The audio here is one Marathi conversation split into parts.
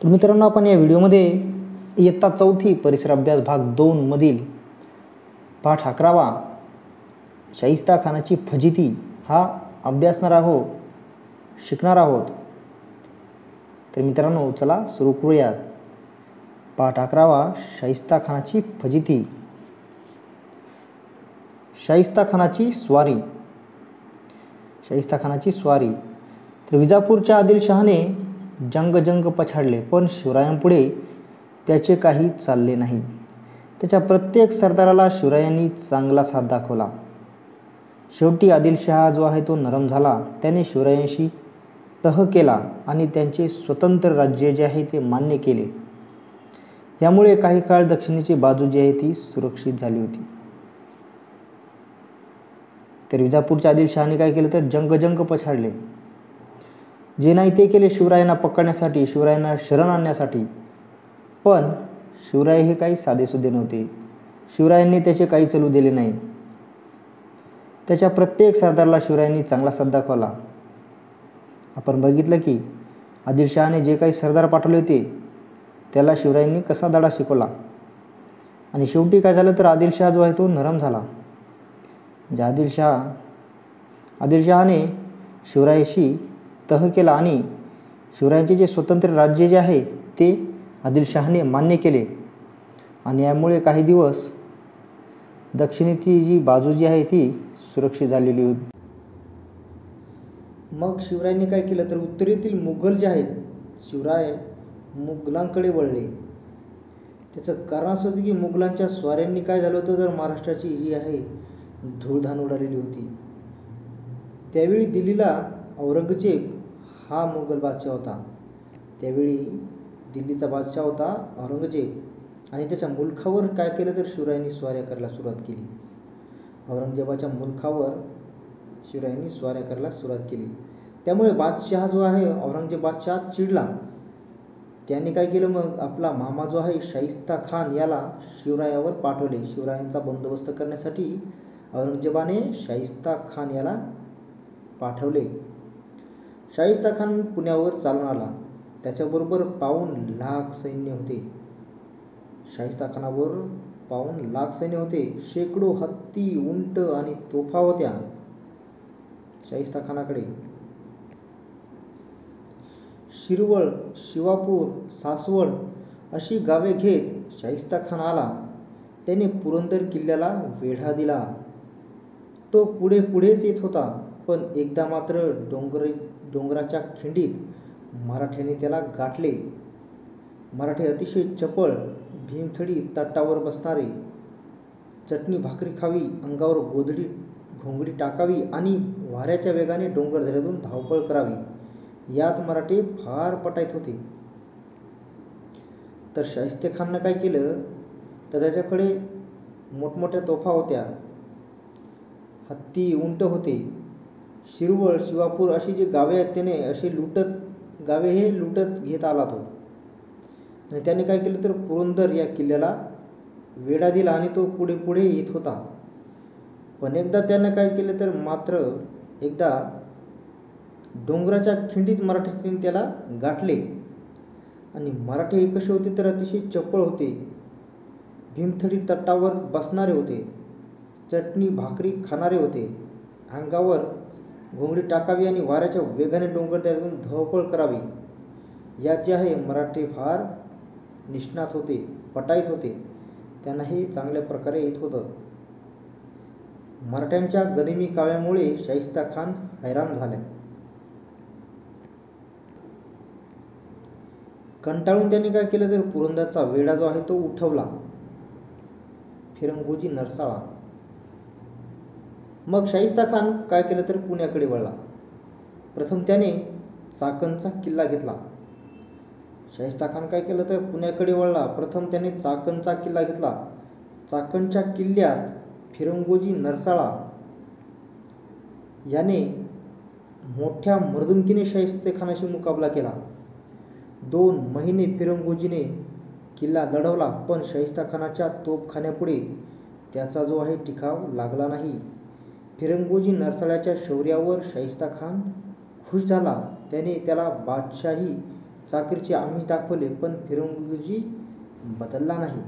तर मित्रांनो, आपण या व्हिडिओमध्ये इयत्ता 4थी परिसर अभ्यास भाग 2 मधील पाठ 11वा शाहिस्ता खानाची फजिती हा अभ्यासणार आहोत, शिकणार आहोत. तर मित्रांनो, चला सुरू करूयात. पाठ 11वा शाहिस्ता खानाची फजिती. शाहिस्ता खानाची स्वारी. शाहिस्ता खानाची स्वारी. तर विजापूरच्या आदिलशहाने जंग पछाडले, पण शिवरायांपुढे त्याचे काही चालले नाही. त्याच्या प्रत्येक सरदाराला शिवरायांनी चांगलाच हात दाखवला. शेवटी आदिलशहा जो आहे तो नरम झाला. त्याने शिवरायांशी तह केला आणि त्यांचे स्वतंत्र राज्य जे आहे ते मान्य केले. यामुळे काही काळ दक्षिणेची बाजू जी आहे ती सुरक्षित झाली होती. तर विजापूरच्या आदिलशहाने काय केलं तर जंग पछाडले. जे नाही ते केले शिवरायांना पकडण्यासाठी, शिवरायांना शरण आणण्यासाठी. पण शिवराय हे काही साधेसुधे नव्हते. शिवरायांनी त्याचे काही चलू दिले नाही. त्याच्या प्रत्येक सरदाराला शिवरायांनी चांगला साथ दाखवला. आपण बघितलं की आदिलशहाने जे काही सरदार पाठवले होते त्याला शिवरायांनी कसा धडा शिकवला. आणि शेवटी काय झालं तर आदिलशहा जो आहे तो नरम झाला. म्हणजे आदिलशहाने शिवरायाशी तह केला आणि शिवरायांचे जे स्वतंत्र राज्य जे आहे ते आदिलशहाने मान्य केले. आणि यामुळे काही दिवस दक्षिणेची जी बाजू जी आहे ती सुरक्षित झालेली होती. मग शिवरायांनी काय केलं तर उत्तरेतील मुघल जे आहेत, शिवराय मुघलांकडे वळले. त्याचं कारण असं होतं की मुघलांच्या स्वाऱ्यांनी काय झालं होतं तर महाराष्ट्राची जी आहे धूळधाण उडालेली होती. त्यावेळी दिल्लीला औरंगजेब हा मुघल बादशाह होता. त्यावेळी दिल्लीचा बादशाह होता औरंगजेब. आणि त्याच्या मुलखावर काय केलं तर शिवरायांनी स्वाऱ्या करायला सुरुवात केली. औरंगजेबाच्या मुलखावर शिवरायांनी स्वाऱ्या करायला सुरुवात केली. त्यामुळे बादशाह जो आहे औरंगजेब बादशाह चिडला. त्यांनी काय केलं मग आपला मामा जो आहे शाहिस्ता खान याला शिवरायावर पाठवले. शिवरायांचा बंदोबस्त करण्यासाठी औरंगजेबाने शाहिस्ता खान याला पाठवले. शाहिस्ता खान पुण्यावर चालून आला. त्याच्याबरोबर 52 लाख सैन्य होते. शाहिस्ता खानावर 52 लाख सैन्य होते. शेकडो हत्ती, उंट आणि तोफा होत्या शाहिस्ता खानाकडे. शिरवळ, शिवापूर, सासवड अशी गावे घेत शाहिस्ता खान आला. त्याने पुरंदर किल्ल्याला वेढा दिला. तो पुढेच येत होता. पण एकदा मात्र डोंगराच्या खिंडीत मराठ्यांनी त्याला गाठले. मराठे अतिशय चपळ, भीमथडी तटावर बसणारे, चटणी भाकरी खावी, अंगावर घोंगडी टाकावी आणि वाऱ्याच्या वेगाने डोंगरदऱ्यातून धावपळ करावी यात मराठे फार पटाईत होते. तर शाहिस्ते खाननं काय केलं तर त्याच्याकडे मोठमोठ्या तोफा होत्या, हत्ती, उंट होते. शिरवळ, शिवापूर अशी जी गावे आहेत त्याने असे गावे हे लुटत घेत आला तो. आणि त्याने काय केलं तर पुरंदर या किल्ल्याला वेढा दिला आणि तो पुढे येत होता. पण एकदा त्यानं काय केलं तर मात्र एकदा डोंगराच्या खिंडीत मराठ्यांनी त्याला गाठले. आणि मराठे हे कसे होते तर अतिशय चपळ होते, भीमथडी तटावर बसणारे होते, चटणी भाकरी खाणारे होते, अंगावर घोंगडी टाकावी आणि वाऱ्याच्या वेगाने डोंगरदऱ्यातून धावपळ करावी यात जे आहे मराठे फार निष्णात होते, पटाईत होते. त्यांना हे चांगल्या प्रकारे येत होतं. मराठ्यांच्या गनिमी काव्यामुळे शाहिस्ता खान हैराण झाला. कंटाळून त्यांनी काय केलं तर पुरंदरचा वेढा जो आहे तो उठवला, फिरंगोजी नरसाळा. मग शाहिस्ता खान काय केलं तर पुण्याकडे वळला. प्रथम त्याने चाकणचा किल्ला घेतला. शाहिस्ता खान काय केलं तर पुण्याकडे वळला. प्रथम त्याने चाकणचा किल्ला घेतला. चाकणच्या किल्ल्यात फिरंगोजी नरसाळा याने मोठ्या मर्दुमकीने शाहिस्ते खानाशी मुकाबला केला. 2 महिने फिरंगोजीने किल्ला लढवला, पण शाहिस्ता खानाच्या तोफखान्यापुढे त्याचा जो आहे टिकाव लागला नाही. फिरंगोजी नरसाळ्याच्या शौर्यावर शाहिस्ता खान खुश झाला. त्याने त्याला बादशाही चाकरीचे आम्ही दाखवले, पण फिरंगोजी बदलला नाही.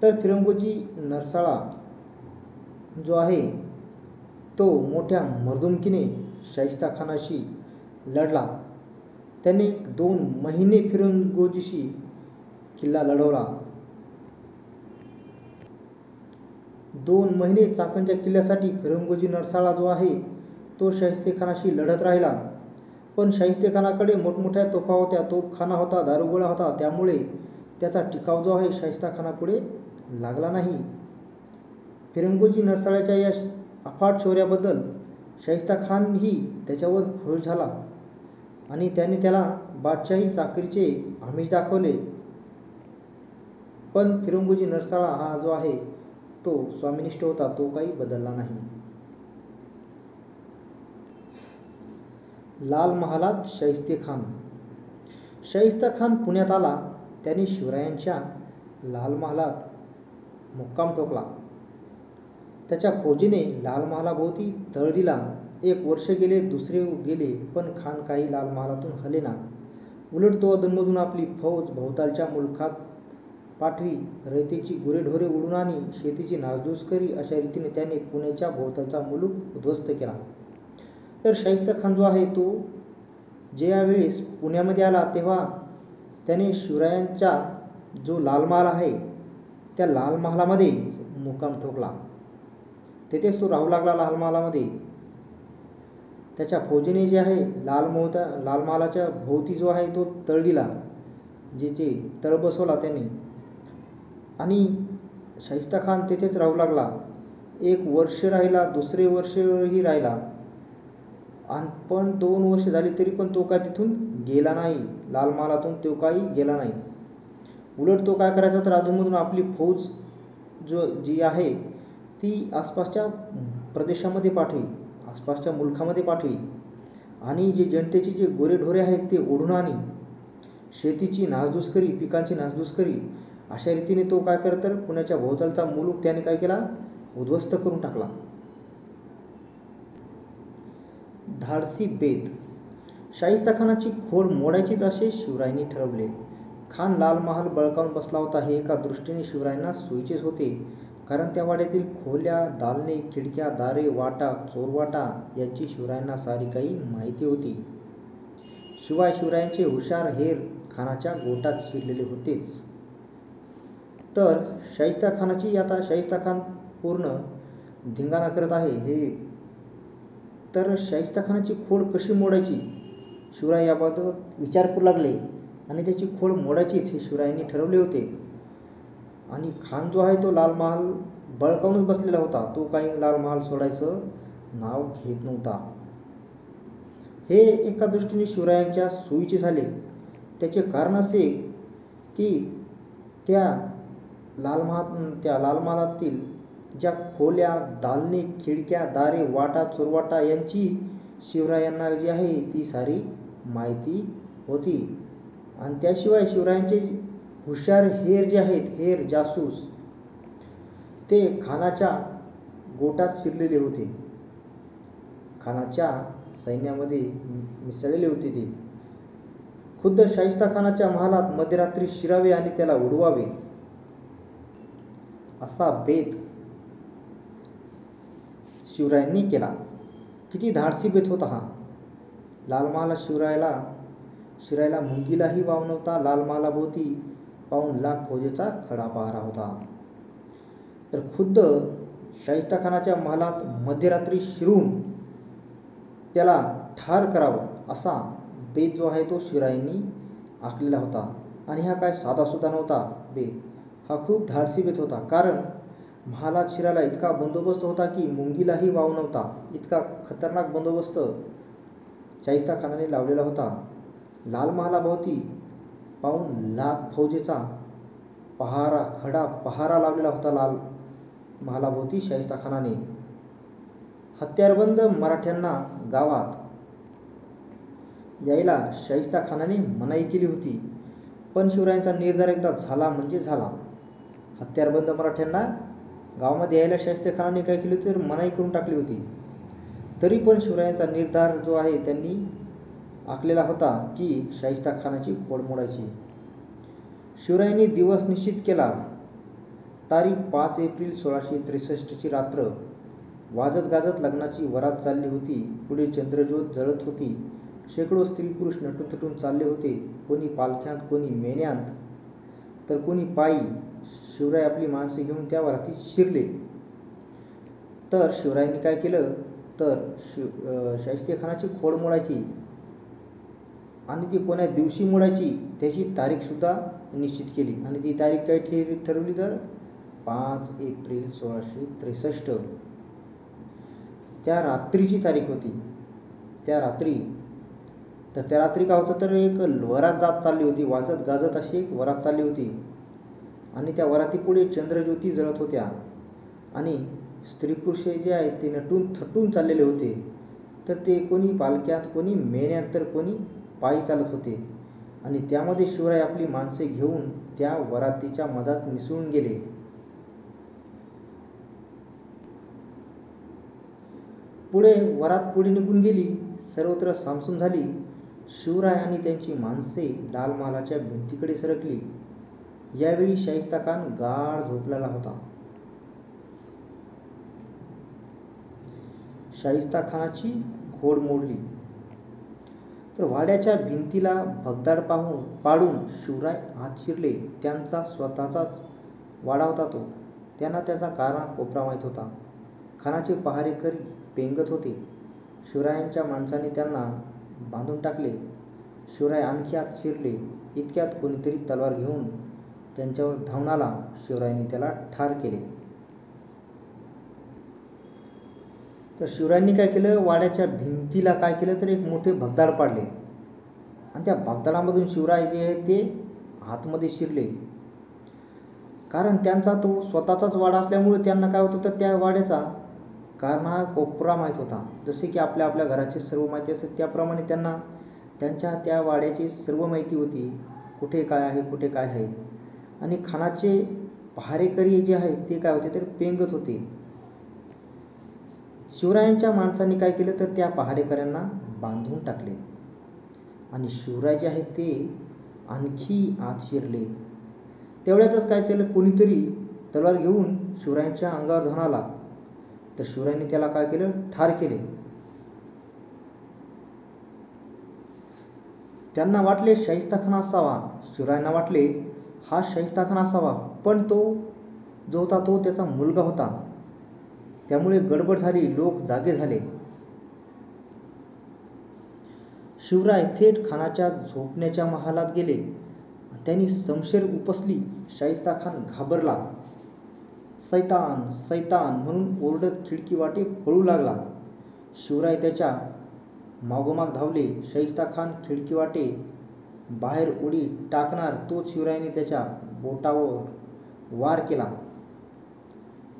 तर फिरंगोजी नरसाळा जो आहे तो मोठ्या मर्दुमकीने शाहिस्ताखानाशी लढला. त्याने 2 महिने फिरंगोजीशी किल्ला लढवला. 2 महिने चाकणच्या किल्ल्यासाठी फिरंगोजी नरसाळा जो आहे तो शाहिस्तेखानाशी लढत राहिला. पण शाहिस्तेखानाकडे मोठमोठ्या तोफा होत्या, तोफखाना होता, दारुगोळा होता. त्यामुळे त्याचा टिकाव जो आहे शाहिस्तेखानापुढे लागला नाही. फिरंगोजी नरसाळ्याच्या या अफाट शौर्याबद्दल शाहिस्तेखानही त्याच्यावर खुश झाला आणि त्याने त्याला बादशाही चाकरीचे आमिष दाखवले. पण फिरंगोजी नरसाळा हा जो आहे तो स्वामिनिष्ठ होता, तो काही बदलला नाही. लाल महालात शाहिस्तेखान. शाहिस्तेखान पुण्यात आला. त्याने शिवरायांच्या लाल महालात मुक्काम ठोकला. त्याच्या फौजेने लाल महालाभोवती तळ दिला. 1 वर्ष गेले, दुसरे गेले, पण खान काही लाल महालातून हलेना. उलट तो अधूनमधून आपली फौज भोवतालच्या मुलखात पाठवी. रयतेची गुरेढोरे उडून आणि शेतीची नासधूस करी. अशा रीतीने त्याने पुण्याच्या भोवतालचा मुलूक उद्ध्वस्त केला. तर शाहिस्तेखान जो आहे तो ज्या वेळेस पुण्यामध्ये आला तेव्हा त्याने शिवरायांचा जो लाल महाल आहे त्या लाल महालामध्ये मुक्काम ठोकला. तेथेच तो राहू लागला लाल महालामध्ये. त्याच्या फौजेने जे आहे लाल महालाच्या भोवती जो आहे तो तळ दिला, जे तळ बसवला त्याने, आणि शाहिस्तेखान तेथेच राहू लागला. 1 वर्ष राहिला, दुसरे वर्षही राहिला, पण 2 वर्ष झाली तरी पण तो काय तिथून गेला नाही. लाल महालातून तो काही गेला नाही. उलट तो काय करायचा तर अधूनमधून आपली फौज जी आहे ती आसपासच्या प्रदेशामध्ये पाठवी, आसपासच्या मुलखामध्ये पाठवी आणि जे जनतेची जे गोरेढोरे आहेत ते ओढून आणि शेतीची नासधूस करी, पिकांची नासधूस करी. अशा रीतीने तो काय करत तर पुण्याच्या भोवतालचा मुलूक त्याने काय केला, उद्ध्वस्त करून टाकला. धाडसी बेत. शाहिस्तेखानाची खोड मोडायचीच असे शिवरायांनी ठरवले. खान लाल महाल बळकावून बसला होता. हे एका दृष्टीने शिवरायांना सोयीचेच होते, कारण त्या वाड्यातील खोल्या, दालने, खिडक्या, दारे, वाटा, चोरवाटा यांची शिवरायांना सारी काही माहिती होती. शिवाय शिवरायांचे हुशार हेर खानाच्या गोटात शिरलेले होतेच. तर शाहिस्तेखान पूर्ण धिंगाणा करत आहे. तर शाहिस्तेखानाची खोड कशी मोडायची शिवराय याबाबत विचार करू लागले आणि त्याची खोड मोडायची हे शिवरायांनी ठरवले होते. आणि खान जो आहे तो लाल महाल बळकावूनच बसलेला होता. तो काही लाल महाल सोडायचं नाव घेत नव्हता. हे एका दृष्टीने शिवरायांच्या सोयीचे झाले. त्याचे कारण असे की त्या लाल महालातील ज्या खोल्या, दालने, खिडक्या, दारे, वाटा, चोरवाटा यांची शिवरायांना जी आहे ती सारी माहिती होती. आणि त्याशिवाय शिवरायांचे हुशार हेर जे आहेत, हेर जासूस, ते खानाच्या गोटात शिरलेले होते, खानाच्या सैन्यामध्ये मिसळलेले होते. ते खुद्द शाहिस्तेखानाच्या महालात मध्यरात्री शिरावे आणि त्याला उडवावे असा बेत शिवरायांनी केला. किती धाडसी बेत होता हा. लाल महालात शिरायला मुंगीलाही वाव नव्हता. लाल महालाभोवती 5 लाख फौजेचा खडा पहारा होता. तर खुद्द शाहिस्तेखानाच्या महालात मध्यरात्री शिरून त्याला ठार करावं असा बेत जो आहे तो शिवरायांनी आखलेला होता. आणि हा काय साधासुद्धा नव्हता बेत, हा खूप धाडसी बेत होता. कारण महालात शिरायला इतका बंदोबस्त होता की मुंगीलाही वाव नव्हता. इतका खतरनाक बंदोबस्त शाहिस्तेखानाने लावलेला होता. लाल महालाभोवती 5 लाख फौजेचा खडा पहारा लावलेला होता. लाल महालाभोवती शाहिस्तेखानाने हत्यारबंद मराठ्यांना गावात यायला शाहिस्तेखानाने मनाई केली होती. पण शिवरायांचा निर्धार एकदा झाला म्हणजे झाला. हत्यारबंद मराठ्यांना गावामध्ये यायला शाहिस्तेखानाने काय केले तर मनाई करून टाकली होती. तरी पण शिवरायांचा निर्धार जो आहे त्यांनी आखलेला होता की शाहिस्ता खानाची खोड मोडायची. शिवरायांनी दिवस निश्चित केला. तारीख 5 एप्रिल 1663ची रात्र. वाजत गाजत लग्नाची वरात चालली होती. पुढे चंद्रज्योत जळत होती. शेकडो स्त्री पुरुष नटून थटून चालले होते. कोणी पालख्यांत, कोणी मेन्यांत, तर कोणी पायी. शिवराय आपली माणसे घेऊन त्या वरातीत शिरले. तर शिवरायांनी काय केलं तर शाहिस्तेखानाची खोड मोडायची आणि ती कोण्या दिवशी मोडायची त्याची तारीखसुद्धा निश्चित केली. आणि ती तारीख काय ठरवली तर 5 एप्रिल 1663. त्या रात्रीची तारीख होती. त्या रात्री काय होतं तर एक वरात जात चालली होती. वाजत गाजत अशी एक वरात चालली होती आणि त्या वरातीपुढे चंद्रज्योती जळत होत्या आणि स्त्री पुरुष जे आहेत ते नटून थटून चाललेले होते. तर ते कोणी पालख्यात, कोणी मेन्यात, तर कोणी पायी चालत होते. आणि त्यामध्ये शिवराय आपली माणसे घेऊन त्या वरातीच्या मधात मिसळून गेले. पुढे वरात पुढे निघून गेली. सर्वत्र सामसूम झाली. शिवराय आणि त्यांची माणसे लाल महालाच्या भिंतीकडे सरकली. यावेळी शाहिस्ता खान गाढ झोपलेला होता. शाहिस्ता खानाची खोड मोडली. तर वाड्याच्या भिंतीला भगदाड पाडून शिवराय आत शिरले. त्यांचा स्वतःचाच वाडा होता तो. त्यांना त्याचा काना कोपरा माहीत होता. खानाचे पहारेकरी पेंगत होते. शिवरायांच्या माणसाने त्यांना बांधून टाकले. शिवराय आणखी आत शिरले. इतक्यात कोणीतरी तलवार घेऊन त्यांच्यावर धावून आला. शिवरायांनी त्याला ठार केले. तर शिवरायांनी काय केलं, वाड्याच्या भिंतीला काय केलं तर एक मोठे भगदाड पाडले आणि त्या भगदाडामधून शिवराय जे आहे ते आतमध्ये शिरले. कारण त्यांचा तो स्वतःचाच वाडा असल्यामुळे त्यांना काय होतं तर त्या वाड्याचा काना कोपरा माहीत होता. जसे की आपल्या घराची सर्व माहिती असते त्याप्रमाणे त्यांना त्यांच्या त्या वाड्याची सर्व माहिती होती. कुठे काय आहे, कुठे काय आहे. आणि खानाचे पहारेकरी जे आहेत ते काय होते तर पेंगत होते. शिवरायांच्या माणसांनी काय केलं तर त्या पहारेकऱ्यांना बांधून टाकले आणि शिवराय जे आहेत ते आणखी आत शिरले. तेवढ्यातच काय केलं, कोणीतरी तलवार घेऊन शिवरायांच्या अंगावर धावून आला. तर शिवरायांनी त्याला काय केलं, ठार केले. त्यांना वाटले शाहिस्ता खान असावा. शिवरायांना वाटले हा शाहिस्ता खान असावा, पण तो जो होता तो त्याचा मुलगा होता. त्यामुळे गडबड झाली. लोक जागे झाले. शिवराय थेट खानाच्या झोपण्याच्या महालात गेले. त्यांनी शमशेर उपसली. शाहिस्ता खान घाबरला. सैतान सैतान म्हणून ओरडत खिडकी वाटे पळू लागला. शिवराय त्याच्या मागोमाग धावले. शाहिस्ता खान खिडकी वाटे बाहेर उडी टाकणार तोच शिवरायांनी त्याच्या बोटावर वार केला.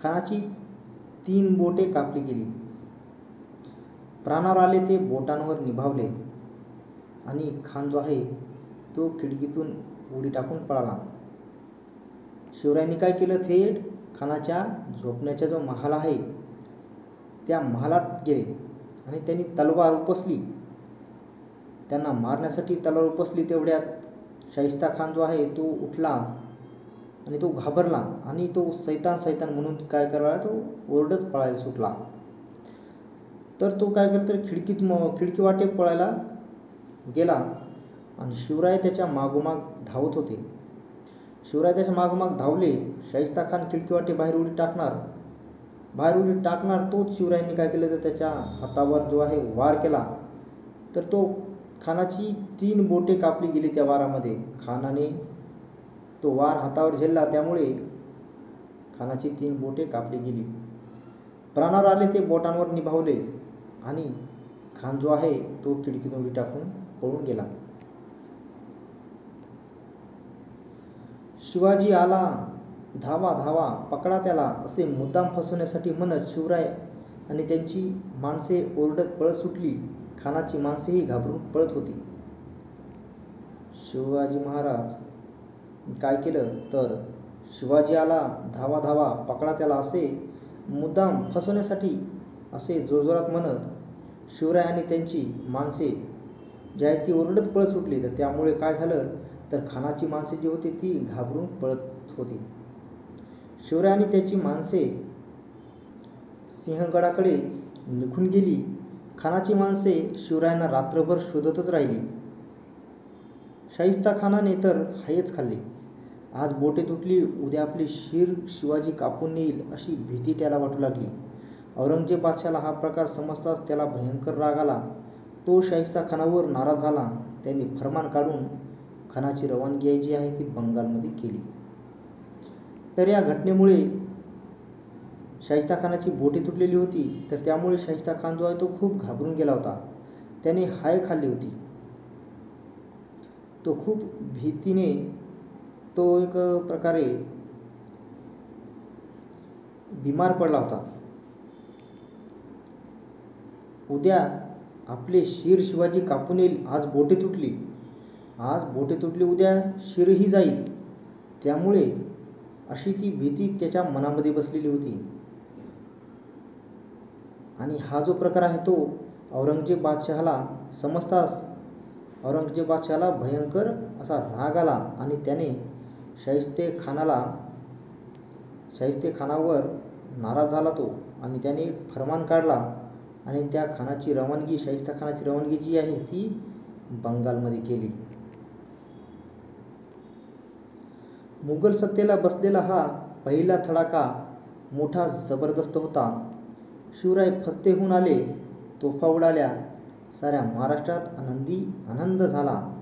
खानाची 3 बोटे कापली गेली. प्राणावर आले ते बोटांवर निभावले आणि खान जो आहे तो खिडकीतून उडी टाकून पळाला. शिवरायांनी काय केलं, थेट खानाच्या झोपण्याचा जो महाल आहे त्या महालात गेले आणि त्यांनी तलवार उपसली. त्यांना मारण्यासाठी तलवार उपसली. तेवढ्यात शाहिस्ता खान जो आहे तो उठला आणि तो घाबरला आणि तो सैतान सैतान म्हणून काय करायला तो ओरडत पळायला सुटला. तर तो काय करतो खिडकी वाटे पळायला गेला आणि शिवराय त्याच्या मागोमाग धावत होते. शिवराय त्याच्या मागोमाग धावले. शाहिस्ता खान खिडकी वाटे बाहेर उडी टाकणार तोच शिवरायांनी काय केलं तर त्याच्या हातावर जो आहे वार केला. तर तो खानाची 3 बोटे कापली गेली त्या वारामध्ये. खानाने तो वार हातावर झेलला त्यामुळे खानाची 3 बोटे कापली गेली. प्राणावर आले ते बोटांवर निभावले आणि खान जो आहे तो खिडकीतून उडी टाकून पळून गेला. शिवाजी आला, धावा धावा, पकडा त्याला असे मुद्दाम फसवण्यासाठी म्हणत शिवराय आणि त्यांची माणसे ओरडत पळत सुटली. खानाची माणसेही घाबरून पळत होती. शिवाजी महाराज काय केलं तर शिवाजी आला, धावा धावा, पकडा त्याला असे मुद्दाम फसवण्यासाठी असे जोरजोरात म्हणत शिवराय आणि त्यांची माणसे जी आहे ती ओरडत पळत सुटली. तर त्यामुळे काय झालं तर खानाची माणसे जी होती ती घाबरून पळत होती. शिवराय आणि त्याची माणसे सिंहगडाकडे निघून गेली. खानाची माणसे शिवरायांना रात्रभर शोधतच राहिली. शाहिस्ताखानाने तर हायच खाल्ली. आज बोटे तुटली, उद्या आपली शिर शिवाजी कापून नेईल अशी भीती त्याला वाटू लागली. औरंगजेब बादशाला हा प्रकार समजताच त्याला भयंकर राग आला. तो शाहिस्ताखानावर नाराज झाला. त्यांनी फरमान काढून खानाची रवानगी जी आहे ती बंगालमध्ये केली. तर या घटनेमुळे शाहिस्ताखानाची बोटे तुटलेली होती. तर त्यामुळे शाहिस्ताखान जो आहे तो खूप घाबरून गेला होता. त्याने हाय खाल्ली होती. तो खूप भीतीने तो एक प्रकारे बिमार पडला होता. उद्या आपले शिर शिवाजी कापून येईल. आज बोटे तुटली, उद्या शिरही जाईल. त्यामुळे अशी ती भीती त्याच्या मनामध्ये बसलेली होती. आणि हा जो प्रकार आहे तो औरंगजेब बादशहाला समजताच औरंगजेब बादशहाला भयंकर असा राग आला आणि त्याने शाहिस्तेखानावर नाराज झाला तो. आणि त्याने एक फरमान काढला आणि त्या खानाची रवानगी शाहिस्ताखानाची रवानगी जी आहे ती बंगालमध्ये केली. मुघल सत्तेला बसलेला हा पहिला धडाका मोठा जबरदस्त होता. शिवराय फत्तेहून आले. तोफा उडाल्या. साऱ्या महाराष्ट्रात आनंद झाला.